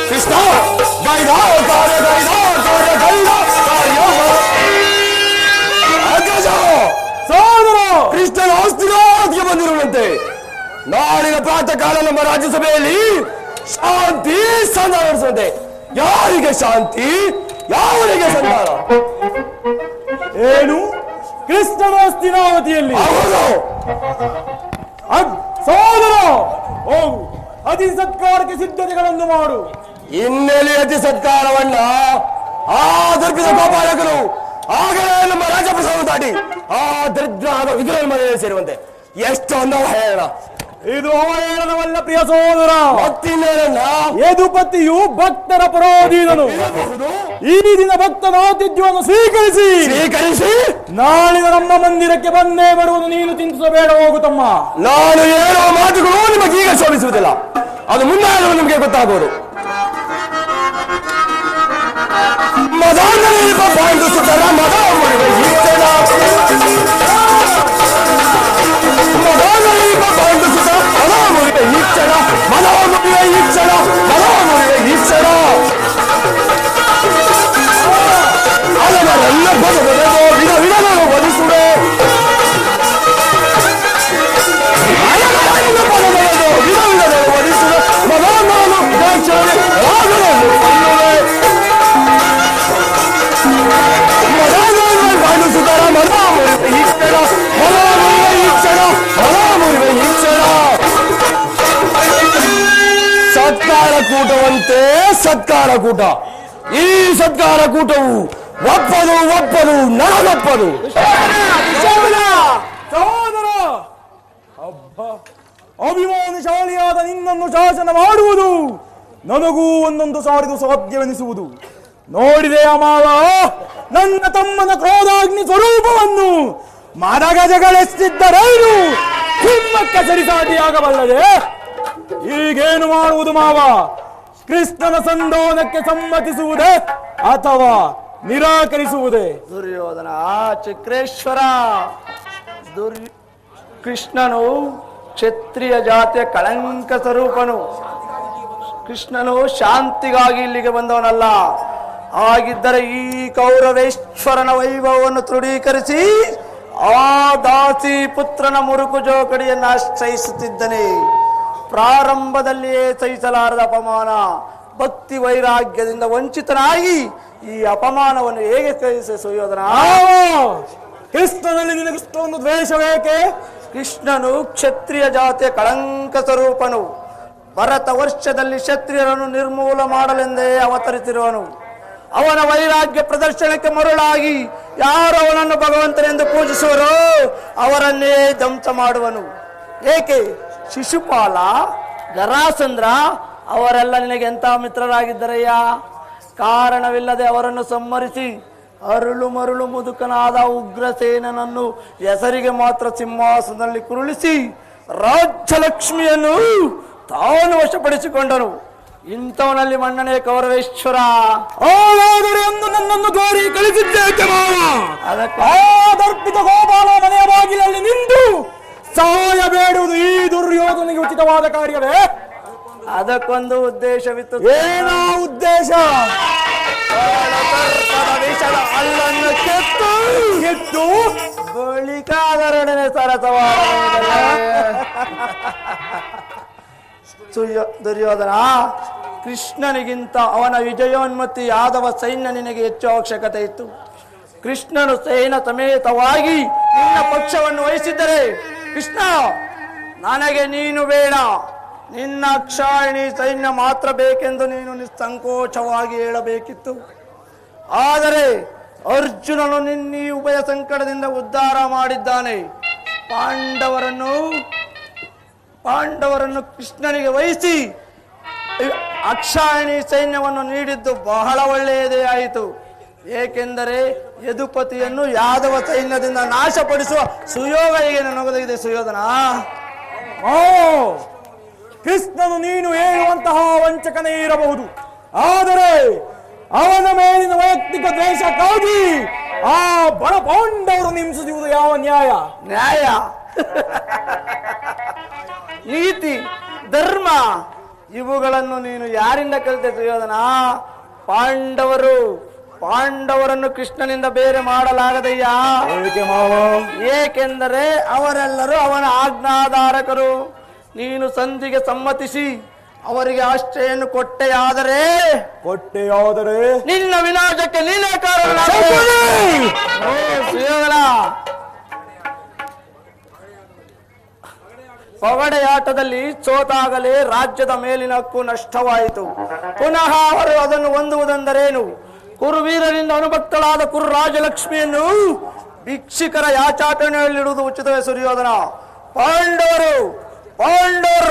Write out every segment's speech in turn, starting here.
ಕೃಷ್ಣ ಕೃಷ್ಣನ ಆಸ್ತಿಗೆ ಬಂದಿರುವಂತೆ ನಾಳಿನ ಪ್ರಾತಃ ಕಾಲ ನಮ್ಮ ರಾಜ್ಯಸಭೆಯಲ್ಲಿ ಶಾಂತಿ ಸಂಧಾನ ನಡೆಸುವಂತೆ. ಯಾರಿಗೆ ಶಾಂತಿ, ಯಾವರಿಗೆ ಸಂಧಾನ? ಏನು ಕೃಷ್ಣನ ಹಸ್ತಿನಾವತಿಯಲ್ಲಿ? ಹೌದು ಸಹೋದರ, ಹೋಗು, ಅತಿ ಸತ್ಕಾರಕ್ಕೆ ಸಿದ್ಧತೆಗಳನ್ನು ಮಾಡು. ಹಿನ್ನೆಲೆ ಅತಿ ಸತ್ಕಾರವನ್ನ ಆ ದರ್ಪಿದ ಗೋಪಾಲಕರು ಆಗಲೇ ನಮ್ಮ ರಾಜಪ್ರಸಾದ ದಾಟಿ ಆ ದರಿದ್ರದ ವಿಗ್ರಹ ಮನೆಯಲ್ಲಿ ಸೇರುವಂತೆ. ಎಷ್ಟು ಅವಹೇಳನ! ಇದು ಅವಹೇಳನವಲ್ಲ ಪ್ರಿಯ ಸಹೋದರ. ಮತ್ತಿನ್ನೇಳನ್ನ ಯದುಪತಿಯು ಭಕ್ತರ ಪರೋಧೀನನು. ಈ ದಿನ ಭಕ್ತನ ಆತಿಥ್ಯವನ್ನು ಸ್ವೀಕರಿಸಿ ನಾಳಿನ ನಮ್ಮ ಮಂದಿರಕ್ಕೆ ಬಂದೇ ಬರುವುದು. ನೀನು ಚಿಂತಿಸಬೇಡ, ಹೋಗು ತಮ್ಮ. ನಾನು ಹೇಳುವ ಮಾತುಗಳು ನಿಮಗೆ ಈಗ ಶೋಭಿಸುವುದಿಲ್ಲ, ಅದು ಮುಂದಾದರೂ ನಿಮಗೆ ಗೊತ್ತಾಗುವುದು. ಕೂಟವಂತೆ ಸತ್ಕಾರ ಕೂಟ. ಈ ಸತ್ಕಾರ ಕೂಟವು ಒಪ್ಪದು ನನಗೊಪ್ಪದು. ಸಹೋದರ, ಅಭಿಮಾನಶಾಲಿಯಾದ ನಿನ್ನನ್ನು ಶಾಸನ ಮಾಡುವುದು ನನಗೂ ಒಂದೊಂದು ಸಾರಿದು ಸಾಧ್ಯವೆನಿಸುವುದು. ನೋಡಿದೆ ಅಮಾವ, ನನ್ನ ತಮ್ಮನ ಕ್ರೋಧಾಗ್ನಿ ಸ್ವರೂಪವನ್ನು ಮರಗಜಗಳೆಸ್ತಿದ್ದರೇನು ಸಿಂಹಕ್ಕೆ ಸರಿಸಾಟಿಯಾಗಬಲ್ಲದೆ? ಈಗೇನು ಮಾಡುವುದು ಮಾವ? ಕೃಷ್ಣನ ಸಂಧಾನಕ್ಕೆ ಸಮ್ಮತಿಸುವುದೇ ಅಥವಾ ನಿರಾಕರಿಸುವುದೇ? ದುರ್ಯೋಧನ, ಚಕ್ರೇಶ್ವರ, ಕೃಷ್ಣನು ಕ್ಷತ್ರಿಯ ಜಾತಿಯ ಕಳಂಕ ಸ್ವರೂಪನು. ಕೃಷ್ಣನು ಶಾಂತಿಗಾಗಿ ಇಲ್ಲಿಗೆ ಬಂದವನಲ್ಲ. ಹಾಗಿದ್ದರೆ ಈ ಕೌರವೇಶ್ವರನ ವೈಭವವನ್ನು ತೃಢೀಕರಿಸಿ ಆ ದಾಸಿ ಪುತ್ರನ ಮುರುಕು ಜೋಕಡಿಯನ್ನು ಆಶ್ರಯಿಸುತ್ತಿದ್ದನೆ. ಪ್ರಾರಂಭದಲ್ಲಿಯೇ ಸಹಿಸಲಾರದ ಅಪಮಾನ, ಭಕ್ತಿ ವೈರಾಗ್ಯದಿಂದ ವಂಚಿತನಾಗಿ ಈ ಅಪಮಾನವನ್ನು ಹೇಗೆ ಕೈಸೆ ಸುಯೋಧನ? ಕೃಷ್ಣನಲ್ಲಿ ನಿನಗಿಷ್ಟೊಂದು ದ್ವೇಷವೇಕೆ? ಕೃಷ್ಣನು ಕ್ಷತ್ರಿಯ ಜಾತಿಯ ಕಳಂಕ ಸ್ವರೂಪನು. ಭರತ ವರ್ಷದಲ್ಲಿ ಕ್ಷತ್ರಿಯರನ್ನು ನಿರ್ಮೂಲ ಮಾಡಲೆಂದೇ ಅವತರಿಸಿರುವನು. ಅವನ ವೈರಾಗ್ಯ ಪ್ರದರ್ಶನಕ್ಕೆ ಮರುಳಾಗಿ ಯಾರು ಅವನನ್ನು ಭಗವಂತನೆಂದು ಪೂಜಿಸುವರೋ ಅವರನ್ನೇ ಧ್ವಂಸ ಮಾಡುವನು. ಏಕೆ? ಶಿಶುಪಾಲ, ಗರಾಸಂದ್ರ ಅವರೆಲ್ಲ ನಿನಗೆ ಎಂಥ ಮಿತ್ರರಾಗಿದ್ದರಯ್ಯ? ಕಾರಣವಿಲ್ಲದೆ ಅವರನ್ನು ಸಂಹರಿಸಿ ಅರುಳು ಮರುಳು ಮುದುಕನಾದ ಉಗ್ರಸೇನನನ್ನು ಹೆಸರಿಗೆ ಮಾತ್ರ ಸಿಂಹಾಸನದಲ್ಲಿ ಕುರುಳಿಸಿ ರಾಜ್ಯಲಕ್ಷ್ಮಿಯನ್ನು ತಾನು ವಶಪಡಿಸಿಕೊಂಡನು. ಇಂಥವನಲ್ಲಿ ಮನ್ನಣೆ ಕೌರವೇಶ್ವರ. ಎಂದು ನನ್ನನ್ನು ದಾರಿ ಕಳಿಸಿದ್ದೇಕೆ ಮಾವ? ಅದಕ್ಕೆ ದರ್ಪಿತ ಗೋಪಾಲ ಮನೆಯ ಬಾಗಿಲಲ್ಲಿ ನಿಂತು ಸಹಾಯ ಬೇಡುವುದು ಈ ದುರ್ಯೋಧನಿಗೆ ಉಚಿತವಾದ ಕಾರ್ಯವೇ? ಅದಕ್ಕೊಂದು ಉದ್ದೇಶವಿತ್ತು. ಏನೋ ಉದ್ದೇಶ? ವಿಷದ ಹಲ್ಲನ್ನು ಕೆತ್ತು ಬಳಿಕಾದರೊಡನೆ ಸರಸವಾದ ದುರ್ಯೋಧನ, ಕೃಷ್ಣನಿಗಿಂತ ಅವನ ವಿಜಯೋನ್ಮತಿ ಯಾದವ ಸೈನ್ಯ ನಿನಗೆ ಹೆಚ್ಚು ಅವಶ್ಯಕತೆ ಇತ್ತು. ಕೃಷ್ಣನು ಸೈನ್ಯ ಸಮೇತವಾಗಿ ನಿನ್ನ ಪಕ್ಷವನ್ನು ವಹಿಸಿದ್ದರೆ ಕೃಷ್ಣ, ನನಗೆ ನೀನು ಬೇಡ, ನಿನ್ನ ಅಕ್ಷಾಯಿಣಿ ಸೈನ್ಯ ಮಾತ್ರ ಬೇಕೆಂದು ನೀನು ನಿಸ್ಸಂಕೋಚವಾಗಿ ಹೇಳಬೇಕಿತ್ತು. ಆದರೆ ಅರ್ಜುನನು ನಿನ್ನ ಈ ಉಭಯ ಸಂಕಟದಿಂದ ಉದ್ಧಾರ ಮಾಡಿದ್ದಾನೆ. ಪಾಂಡವರನ್ನು ಕೃಷ್ಣನಿಗೆ ವಹಿಸಿ ಅಕ್ಷಾಯಿಣಿ ಸೈನ್ಯವನ್ನು ನೀಡಿದ್ದು ಬಹಳ ಒಳ್ಳೆಯದೇ ಆಯಿತು. ಏಕೆಂದರೆ ಯದುಪತಿಯನ್ನು ಯಾದವ ಸೈನ್ಯದಿಂದ ನಾಶಪಡಿಸುವ ಸುಯೋಗ ಈಗ ನನಗೊದಗಿದೆ ಸುಯೋಧನ. ಕೃಷ್ಣನು ನೀನು ಹೇಳುವಂತಹ ವಂಚಕನೇ ಇರಬಹುದು, ಆದರೆ ಅವನ ಮೇಲಿನ ವೈಯಕ್ತಿಕ ದ್ವೇಷಕ್ಕಾಗಿ ಆ ಬಡ ಪಾಂಡವರು ಹಿಂಸಿಸುವುದು ಯಾವ ನ್ಯಾಯ? ನ್ಯಾಯ, ನೀತಿ, ಧರ್ಮ ಇವುಗಳನ್ನು ನೀನು ಯಾರಿಂದ ಕಲಿತೆ ಸುಯೋಧನ? ಪಾಂಡವರನ್ನು ಕೃಷ್ಣನಿಂದ ಬೇರೆ ಮಾಡಲಾಗದಯ್ಯ. ಏಕೆಂದರೆ ಅವರೆಲ್ಲರೂ ಅವನ ಆಜ್ಞಾಧಾರಕರು. ನೀನು ಸಂಧಿಗೆ ಸಮ್ಮತಿಸಿ ಅವರಿಗೆ ಆಶ್ರಯನ್ನು ಕೊಟ್ಟೆಯಾದರೆ ನಿನ್ನ ವಿನಾಶಕ್ಕೆ ನೀನೇ ಕಾರಣ. ಸುಯೋಧನ, ಪಗಡೆಯಾಟದಲ್ಲಿ ಸೋತಾಗಲೇ ರಾಜ್ಯದ ಮೇಲಿನ ಹಕ್ಕು ನಷ್ಟವಾಯಿತು. ಪುನಃ ಅವರು ಅದನ್ನು ಹೊಂದುವುದೆಂದರೇನು? ಕುರುವೀರರಿಂದ ಅನುಭಕ್ತಳಾದ ಕುರು ರಾಜಲಕ್ಷ್ಮಿಯನ್ನು ಭಿಕ್ಷಿಕರ ಯಾಚಾಟನೆಯಲ್ಲಿಡುವುದು ಉಚಿತವೇ ಸುಯೋಧನ? ಪಾಂಡವರು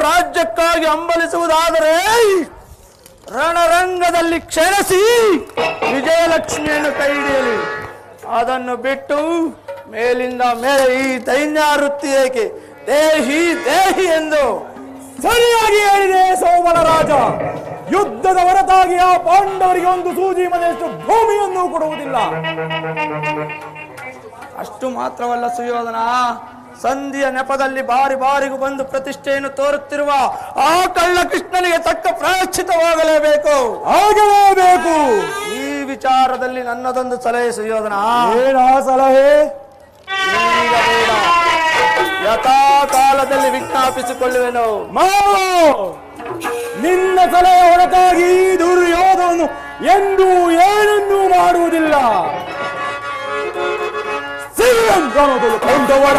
ರಾಜ್ಯಕ್ಕಾಗಿ ಹಂಬಲಿಸುವುದಾದರೆ ರಣರಂಗದಲ್ಲಿ ಕ್ಷಣಿಸಿ ವಿಜಯಲಕ್ಷ್ಮಿಯನ್ನು ಕೈ ಹಿಡಿಯಲಿ. ಅದನ್ನು ಬಿಟ್ಟು ಮೇಲಿಂದ ಮೇಲೆ ಈ ದೈನ್ಯಾವೃತ್ತಿ ಏಕೆ? ದೇಹಿ ಎಂದು ಸರಿಯಾಗಿ ಹೇಳಿದೆ ಸೋಮನ ರಾಜ. ಯುದ್ಧದ ಹೊರತಾಗಿ ಆ ಪಾಂಡವರಿಗೆ ಒಂದು ಸೂಜಿ ಮನೆಯಷ್ಟು ಭೂಮಿಯನ್ನು ಕೊಡುವುದಿಲ್ಲ. ಅಷ್ಟು ಮಾತ್ರವಲ್ಲ ಸುಯೋಧನ, ಸಂಧಿಯ ನೆಪದಲ್ಲಿ ಬಾರಿಗೂ ಬಂದು ಪ್ರತಿಷ್ಠೆಯನ್ನು ತೋರುತ್ತಿರುವ ಆ ಕಳ್ಳ ಕೃಷ್ಣನಿಗೆ ತಕ್ಕ ಪ್ರಾಯಶ್ಚಿತವಾಗಲೇಬೇಕು. ಈ ವಿಚಾರದಲ್ಲಿ ನನ್ನದೊಂದು ಸಲಹೆ ಸುಯೋಧನ. ಏನಾ ಸಲಹೆ? ಯಥಾ ಕಾಲದಲ್ಲಿ ವಿಜ್ಞಾಪಿಸಿಕೊಳ್ಳುವೆನು. ನಿನ್ನ ಸಲಹೆ ಹೊರತಾಗಿ ದುರ್ಯೋಧನನು ಎಂದೂ ಏನನ್ನೂ ಮಾಡುವುದಿಲ್ಲ. ಕೊಂಡವರ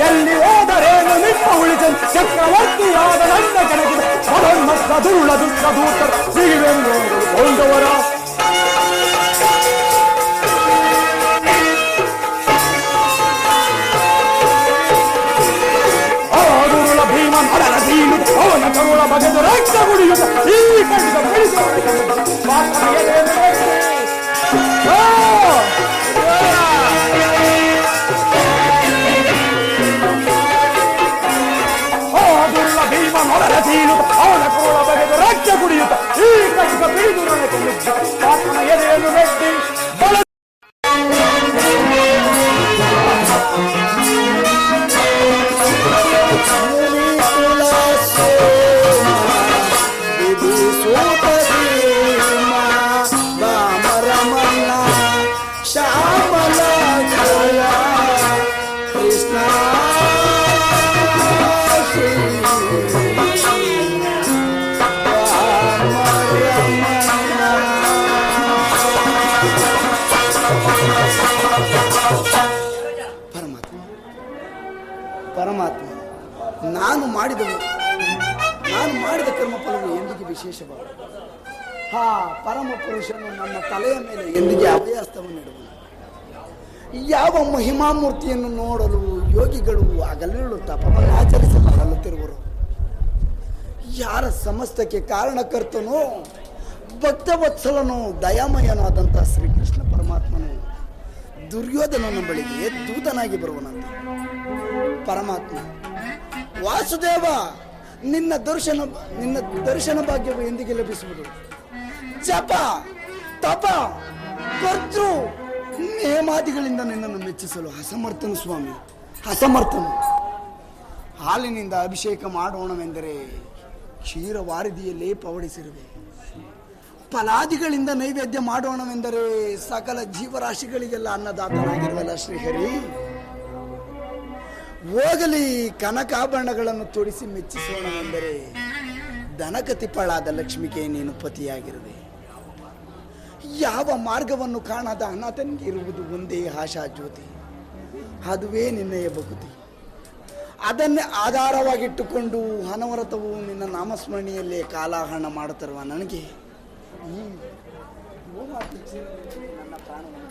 ಎಲ್ಲಿ ಹೋದರೇನು ನಿಮ್ಮ ಉಳಿದ ಚಕ್ರವರ್ತಿಯಾದ ನನ್ನ ಕನಕಿದ ಮದೋನ್ಮತ್ತ ದುರುಳ ದುಷ್ಟ ದೂತರ ಸಿಗುವೆಂದು ಕೊಂಡವರ ಭೀಮ ಮರಣ ದೀನು ಅವನ ಕರುಳ ಬಗೆದು ರಕ್ತ ಕುಡಿಯುತ್ತ ಈ ಖಂಡಿತ ಭೀಮ ಮರಣ ದೀನು ಅವನ ಕರುಳ ಬಗೆದು ರಕ್ತ ಕುಡಿಯುತ್ತ ಈ ಖಂಡಿತ ಬಿಡಿದು ಪಾಪನ ಎದೆಯನ್ನು ಮೆಟ್ಟಿ ಪರಮಾತ್ಮ, ನಾನು ಮಾಡಿದ ಕರ್ಮಫಲವು ಎಂದಿಗೆ ವಿಶೇಷವಾದ ಪರಮ ಪುರುಷನು ನನ್ನ ತಲೆಯ ಮೇಲೆ ಎಂದಿಗೆ ಅಭಯಹಸ್ತವನ್ನು ಇಡುವನು. ಯಾವ ಮಹಿಮಾಮೂರ್ತಿಯನ್ನು ನೋಡಲು ಯೋಗಿಗಳು ಹಗಲಿರುಳು ತಪವನ್ನು ಆಚರಿಸಲು ಅಗಲುತ್ತಿರುವರು. ಯಾರ ಸಮಸ್ತಕ್ಕೆ ಕಾರಣಕರ್ತನೋ ಭಕ್ತವತ್ಸಲನು ದಯಾಮಯನಾದಂತಹ ಶ್ರೀಕೃಷ್ಣ ಪರಮಾತ್ಮನು ದುರ್ಯೋಧನನ ಬಳಿಗೆ ದೂತನಾಗಿ ಬರುವನಂತೆ. ಪರಮಾತ್ಮ ವಾಸುದೇವ, ನಿನ್ನ ದರ್ಶನ ಭಾಗ್ಯವು ಎಂದಿಗೆ ಲಭಿಸುವುದು? ಜಪ ತಪ ಕರ್ತೃ ನೇಮಾದಿಗಳಿಂದ ನಿನ್ನನ್ನು ಮೆಚ್ಚಿಸಲು ಅಸಮರ್ಥನು ಸ್ವಾಮಿ, ಅಸಮರ್ಥನು. ಹಾಲಿನಿಂದ ಅಭಿಷೇಕ ಮಾಡೋಣವೆಂದರೆ ಕ್ಷೀರವಾರಿದಿಯಲ್ಲೇ ಪವಡಿಸಿರುವೆ. ಫಲಾದಿಗಳಿಂದ ನೈವೇದ್ಯ ಮಾಡೋಣವೆಂದರೆ ಸಕಲ ಜೀವರಾಶಿಗಳಿಗೆಲ್ಲ ಅನ್ನದಾತನಾಗಿರುವಲ್ಲ ಶ್ರೀಹರಿ. ಹೋಗಲಿ ಕನಕಾಭರಣಗಳನ್ನು ತೊಡಿಸಿ ಮೆಚ್ಚಿಸೋಣವೆಂದರೆ ದನಕತಿಪಳಾದ ಲಕ್ಷ್ಮಿಗೆ ನೀನು ಪತಿಯಾಗಿರುವೆ. ಯಾವ ಮಾರ್ಗವನ್ನು ಕಾಣದ ಅನಾಥನಿಗೆ ಇರುವುದು ಒಂದೇ ಆಶಾ ಜ್ಯೋತಿ, ಅದುವೇ ನಿನ್ನಯ ಭಕ್ತಿ. ಅದನ್ನೇ ಆಧಾರವಾಗಿಟ್ಟುಕೊಂಡು ಅನವರತವು ನಿನ್ನ ನಾಮಸ್ಮರಣೆಯಲ್ಲೇ ಕಾಲಹರಣ ಮಾಡುತ್ತಿರುವ ನನಗೆ ಈ ನನ್ನ ಪ್ರಾಣವನ್ನು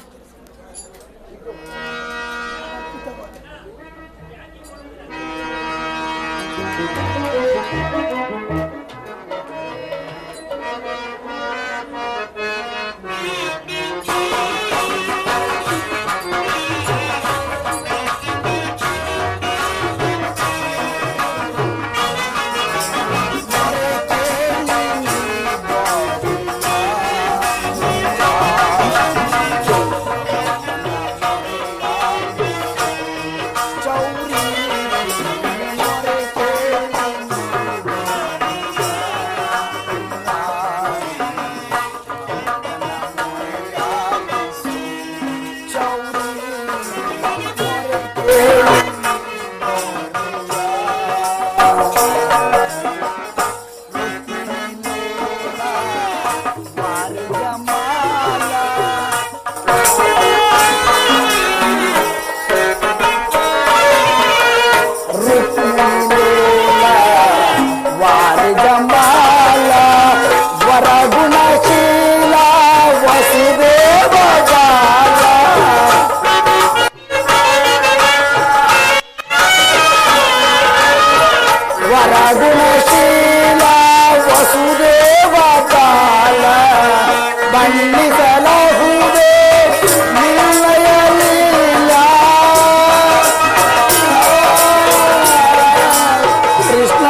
ವರಗುಣಶೀಲ ವಸುದೇವ ಬಾಲ ಬಣ್ಣಿಸಲಹುದೇ ನಿನ್ನಯ ಲೀಲಾ ಕೃಷ್ಣ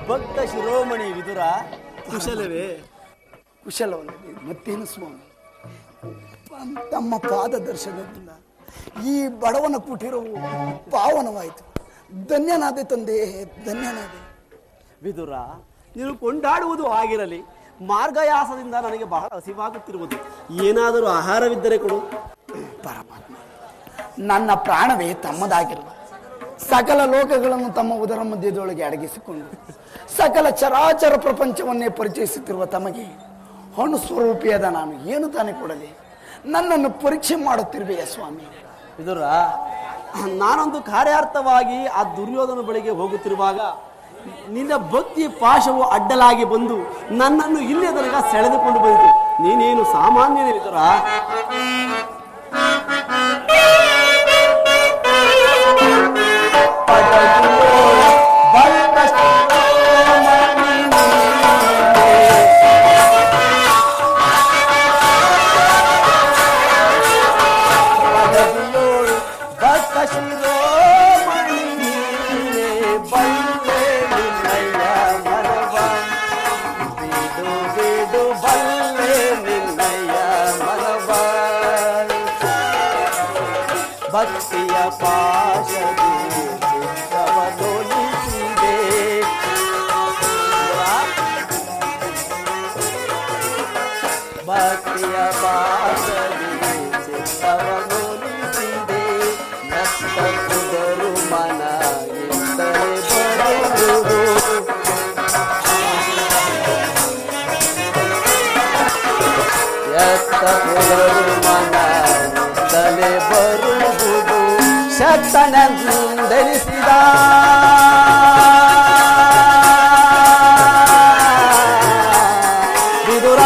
ಭಕ್ತ ಶಿರೋಮಣಿ ವಿದುರ, ಕುಶಲವೇ? ಕುಶಲವಲ್ಲದೆ ಮತ್ತೇನು ಸ್ವಾಮಿ, ತಮ್ಮ ಪಾದ ದರ್ಶನದಿಂದ ಈ ಬಡವನ ಕುಟೀರವು ಪಾವನವಾಯಿತು. ಧನ್ಯನಾದೆ ತಂದೆ, ಧನ್ಯನಾದೆ. ವಿದುರ, ನೀನು ಕೊಂಡಾಡುವುದು ಆಗಿರಲಿ, ಮಾರ್ಗಯಾಸದಿಂದ ನನಗೆ ಬಹಳ ಹಸಿವಾಗುತ್ತಿರುವುದು. ಏನಾದರೂ ಆಹಾರವಿದ್ದರೆ ಕೊಡು. ಪರಮಾತ್ಮ, ನನ್ನ ಪ್ರಾಣವೇ ತಮ್ಮದಾಗಿರುವ ಸಕಲ ಲೋಕಗಳನ್ನು ತಮ್ಮ ಉದರ ಮಧ್ಯದೊಳಗೆ ಅಡಗಿಸಿಕೊಂಡು ಸಕಲ ಚರಾಚರ ಪ್ರಪಂಚವನ್ನೇ ಪರಿಚಯಿಸುತ್ತಿರುವ ತಮಗೆ ಹಣ್ಣು ಸ್ವರೂಪಿಯಾದ ನಾನು ಏನು ತಾನೇ ಕೊಡಲಿ? ನನ್ನನ್ನು ಪರೀಕ್ಷೆ ಮಾಡುತ್ತಿರುವೆಯ ಸ್ವಾಮಿ? ವಿದುರ, ನಾನೊಂದು ಕಾರ್ಯಾರ್ಥವಾಗಿ ಆ ದುರ್ಯೋಧನ ಬಳಿಗೆ ಹೋಗುತ್ತಿರುವಾಗ ನಿನ್ನ ಭಕ್ತಿ ಪಾಶವು ಅಡ್ಡಲಾಗಿ ಬಂದು ನನ್ನನ್ನು ಇಲ್ಲೇ ತನಕ ಸೆಳೆದುಕೊಂಡು ಬಂದಿತು. ನೀನೇನು ಸಾಮಾನ್ಯನೇ ವಿದುರ? ಭಕ್ತಿಯ ಪಾಶದಿ ಚಿತ್ತವನೊಲಿಸಿದೆ, ಭಕ್ತಿಯ ಪಾಶದಿ ಚಿತ್ತವನೊಲಿಸಿದೆ. ನಷ್ಟ ಕುದರು ಮನ ಎಂದರೆ ಬರುವುದು, ಎತ್ತ ಕುದರು ಮನ ಎಂದರೆ ಬರುವುದು. ಶಕ್ತನಂದರಿಸಿದ ವಿದುರ,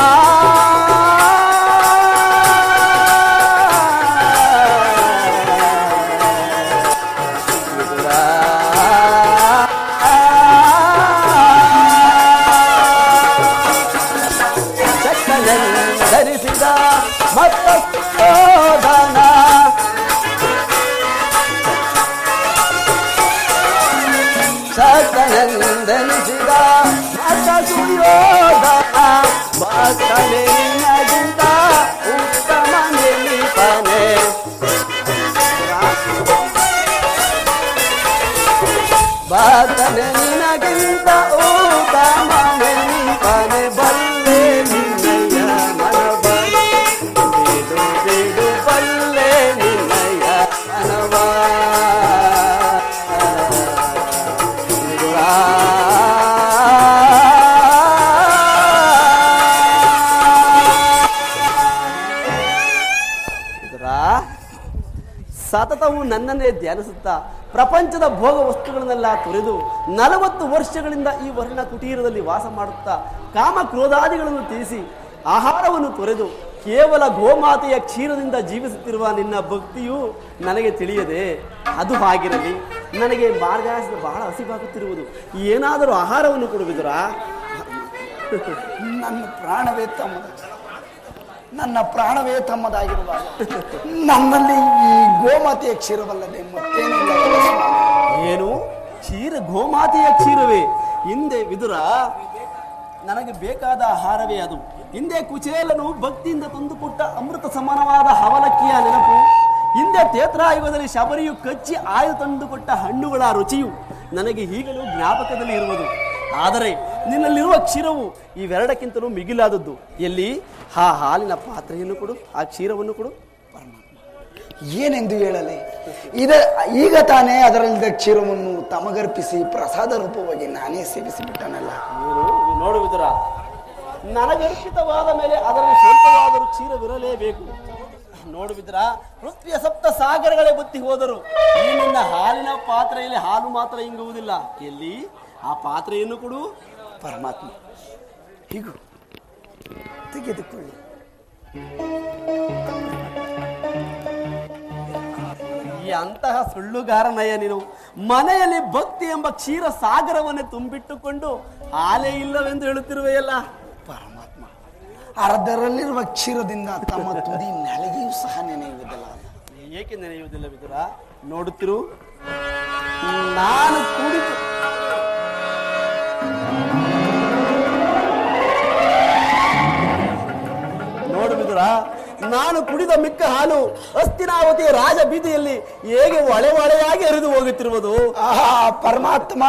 ಶಕ್ತನಂದರಿಸಿದ ಮತ್ತೋದನ ಶಕ್ತನಂದನಿಸಿದ ಮತ ಸುಯೋಧನ ಭಕ್ತನೇ ನಿನಗಿಂತ ಉತ್ತಮ ನೆನಪನೆ. ಭಕ್ತನೇ ನಿನಗಿಂತ ಉತ್ತಮ ನೆನಪನೆ. ಬಲ್ಲೆ ನಿನ್ನಯ ಮನವ ಬಿಡು ಬಿಡು, ಬಲ್ಲೆ ನಿನ್ನಯ ಮನವ. ಸತತವು ನನ್ನನ್ನೇ ಧ್ಯಾನಿಸುತ್ತಾ ಪ್ರಪಂಚದ ಭೋಗ ವಸ್ತುಗಳನ್ನೆಲ್ಲ ತೊರೆದು 40 ವರ್ಷಗಳಿಂದ ಈ ವರ್ಣ ಕುಟೀರದಲ್ಲಿ ವಾಸ ಮಾಡುತ್ತಾ ಕಾಮ ಕ್ರೋಧಾದಿಗಳನ್ನು ತೀರಿಸಿ ಆಹಾರವನ್ನು ತೊರೆದು ಕೇವಲ ಗೋಮಾತೆಯ ಕ್ಷೀರದಿಂದ ಜೀವಿಸುತ್ತಿರುವ ನಿನ್ನ ಭಕ್ತಿಯು ನನಗೆ ತಿಳಿಯದೆ. ಅದು ಹಾಗಿರಲಿ, ನನಗೆ ಮಾರ್ಗದರ್ಶನ ಬಹಳ ಹಸಿವಾಗುತ್ತಿರುವುದು. ಏನಾದರೂ ಆಹಾರವನ್ನು ಕೊಡುವುದರ? ನನ್ನ ಪ್ರಾಣವೇ ತಮ್ಮದಾಗಿರುವಾಗ ನನ್ನಲ್ಲಿ ಈ ಗೋಮಾತೆಯ ಕ್ಷೀರವಲ್ಲದೆ ಮತ್ತೇನಿಲ್ಲ. ಏನು ಗೋಮಾತೆಯ ಕ್ಷೀರವೇ? ಹಿಂದೆ ವಿದುರ ನನಗೆ ಬೇಕಾದ ಆಹಾರವೇ ಅದು. ಹಿಂದೆ ಕುಚೇಲನು ಭಕ್ತಿಯಿಂದ ತಂದುಕೊಟ್ಟ ಅಮೃತ ಸಮಾನವಾದ ಹವಲಕ್ಕಿಯ ನೆನಪು, ಹಿಂದೆ ತೇತ್ರಾಯುಗದಲ್ಲಿ ಶಬರಿಯು ಕಚ್ಚಿ ಆಯ್ದು ತಂದುಕೊಟ್ಟ ಹಣ್ಣುಗಳ ರುಚಿಯು ನನಗೆ ಈಗಲೂ ಜ್ಞಾಪಕದಲ್ಲಿ ಇರುವುದು. ಆದರೆ ನಿನ್ನಲ್ಲಿರುವ ಕ್ಷೀರವು ಇವೆರಡಕ್ಕಿಂತಲೂ ಮಿಗಿಲಾದದ್ದು. ಎಲ್ಲಿ ಆ ಹಾಲಿನ ಪಾತ್ರೆಯನ್ನು ಕೊಡು, ಆ ಕ್ಷೀರವನ್ನು ಕೊಡು. ಏನೆಂದು ಹೇಳಲಿ? ಈಗ ತಾನೇ ಅದರಲ್ಲಿದ್ದ ಕ್ಷೀರವನ್ನು ತಮಗರ್ಪಿಸಿ ಪ್ರಸಾದ ರೂಪವಾಗಿ ನಾನೇ ಸೇವಿಸಿಬಿಟ್ಟನಲ್ಲ. ನೋಡು ವಿದುರ, ನನಗರ್ಪಿತವಾದ ಮೇಲೆ ಅದರಲ್ಲಿ ಸ್ವಲ್ಪವಾದರೂ ಕ್ಷೀರವಿರಲೇಬೇಕು. ನೋಡು ವಿದುರ, ಪೃಥ್ವಿಯ 7 ಸಾಗರಗಳೇ ಬತ್ತಿ ಹೋದರು ಈ ನಿನ್ನ ಹಾಲಿನ ಪಾತ್ರೆಯಲ್ಲಿ ಹಾಲು ಮಾತ್ರ ಇಂಗುವುದಿಲ್ಲ. ಎಲ್ಲಿ ಆ ಪಾತ್ರೆಯನ್ನು ಕೊಡು. ಪರಮಾತ್ಮ, ಹೀಗೂ ತೆಗೆದುಕೊಳ್ಳಿ. ಈ ಅಂತಹ ಸುಳ್ಳುಗಾರನಯ್ಯ ನೀನು. ಮನೆಯಲ್ಲಿ ಭಕ್ತಿ ಎಂಬ ಕ್ಷೀರ ಸಾಗರವನ್ನೇ ತುಂಬಿಟ್ಟುಕೊಂಡು ಹಾಲೇ ಇಲ್ಲವೆಂದು ಹೇಳುತ್ತಿರುವೆಯಲ್ಲ. ಪರಮಾತ್ಮ, ಅರ್ಧರಲ್ಲಿರುವ ಕ್ಷೀರದಿಂದ ತಮ್ಮ ತುದಿ ನೆಲಗೆಯೂ ಸಹ ನೆನೆಯುವುದಿಲ್ಲ. ಏಕೆ ನೆನೆಯುವುದಿಲ್ಲ ವಿದುರ? ನೋಡುತ್ತಿರು, ನಾನು ಕುಡಿದು ನೋಡು ವಿದುರ, ನಾನು ಕುಡಿದ ಮಿಕ್ಕ ಹಾಲು ಹಸ್ತಿನಾವತಿಯ ರಾಜ ಬೀದಿಯಲ್ಲಿ ಹೇಗೆ ಒಳೆ ಒಳೆಯಾಗಿ ಹರಿದು ಹೋಗುತ್ತಿರುವುದು. ಆಹಾ ಪರಮಾತ್ಮ,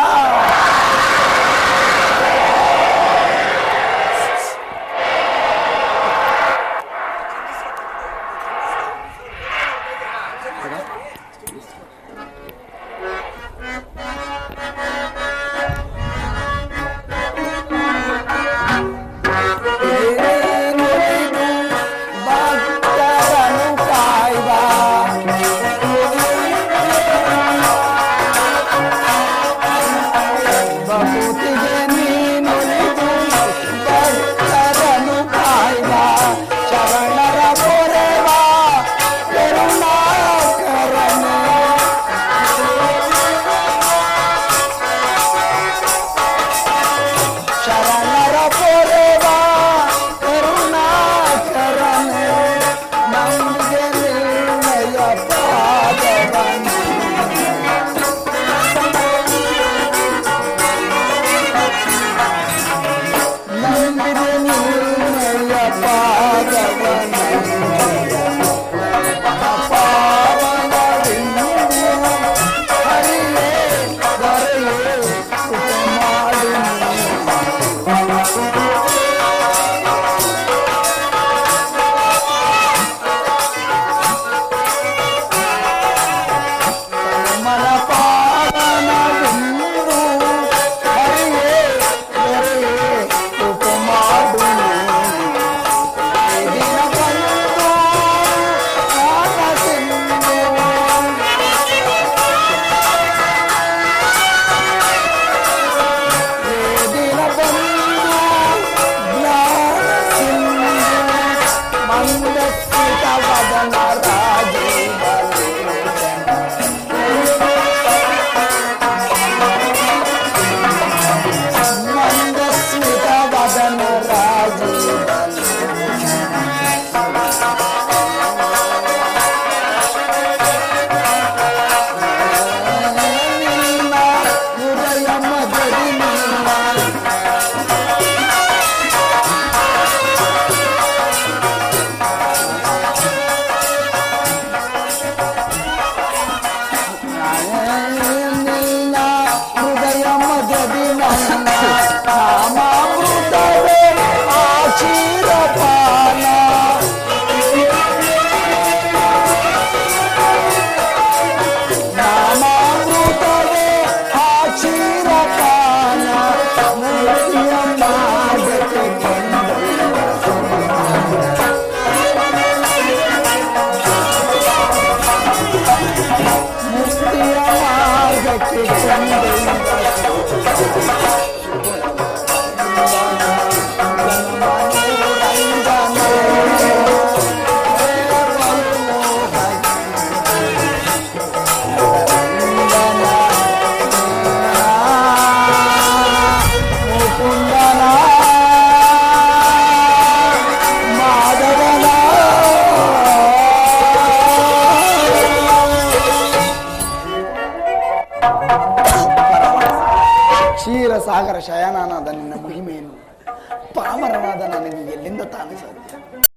ಕ್ಷೀರಸಾಗರ ಶಯನಾನಾದ ನಿನ್ನ ಮಹಿಮೆಯನ್ನು ಪಾಮರನಾದ ನನಗೆ ಎಲ್ಲಿಂದ ತಾನೇ ಸಾಧ್ಯ?